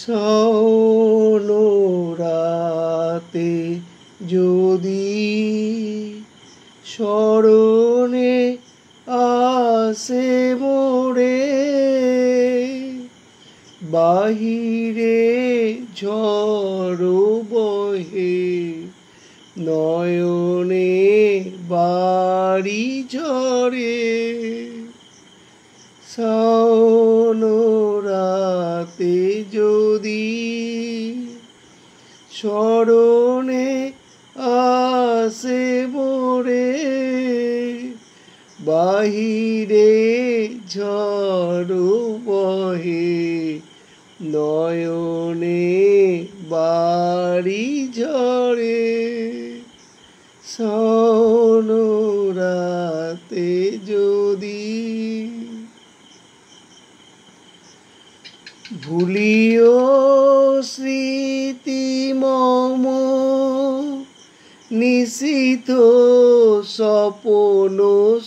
সৌনরাতে যদি স্মরণে আসে মোরে, বাহিরে ঝড় বহে নয়নে বাড়ি ঝরে। সৌনরাতে যদি স্মরণে আসে মোরে, বাহিরে ঝড় বহে নয়নে বাড়ি ঝরে। সৌনরাতে যদি ভুলিও স্মৃতি মম নিশীথ স্বপন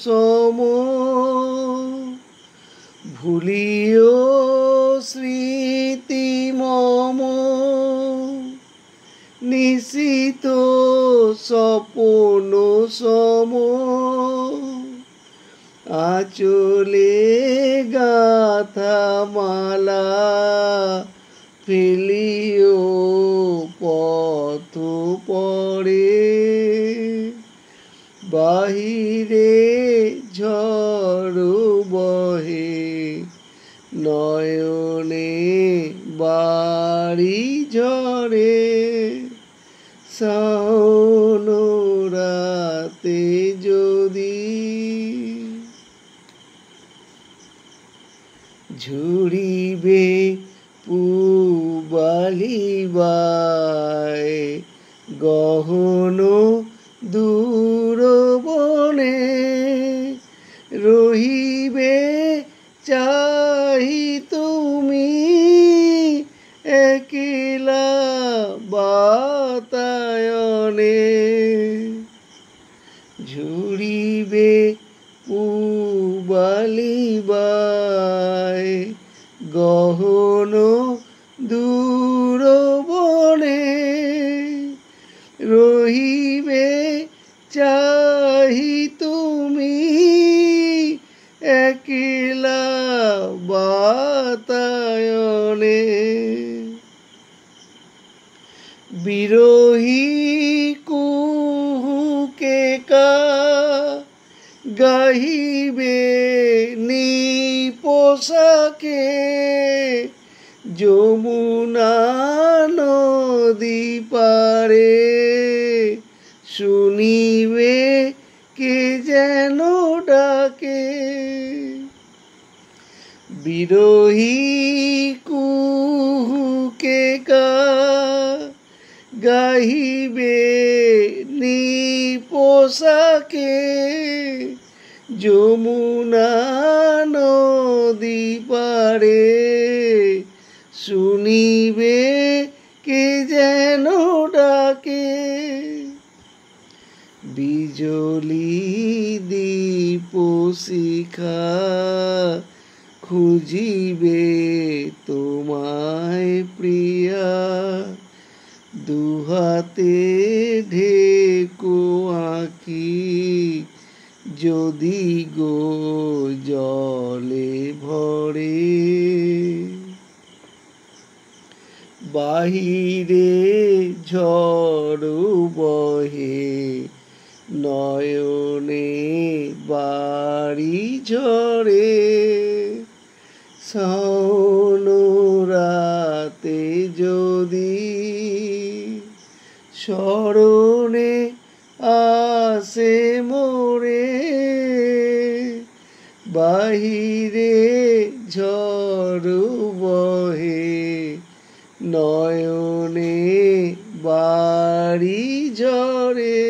সম, ভুলিও স্মৃতি মম নিশীথ স্বপন সম, আঁচলে গাঁথা মালা ফেলিও পথ পড়ে, বাহিরে ঝড় বহে নয়নে বাড়ি ঝরে। সৌনরাতে যদি ঝুড়িবে পুবালিবায় গহন দূর বনে, রহিবে চাহি তুমি একলা বাতায়নে, ঝুড়িবে পুবালিবায় গহন দূর বনে, রহিবে চাহি তুমি একলা বাতায়নে। বিরহী কুহুকে কা গাহিবে নিপোষাকে, যমুনা নদী পারে শুনিবে কে যেন ডাকে। বিরহী কুহুকে কা গাহিবে নিপোষাকে, যমুনা নদী পারে শুনিবে কে যেন ডাকে। বিজলি দীপ শিখা খুঁজিবে তোমায় প্রিয়া, দুহাতে ঢেকো আঁকি যদি গো জলে ভরে, বাহিরে ঝড় বহে নয়নে বাড়ি ঝরে। সৌনরাতে যদি স্মরণে আসে মোরে, বাহিরে ঝড় বহে নয়নে বাড়ি ঝরে।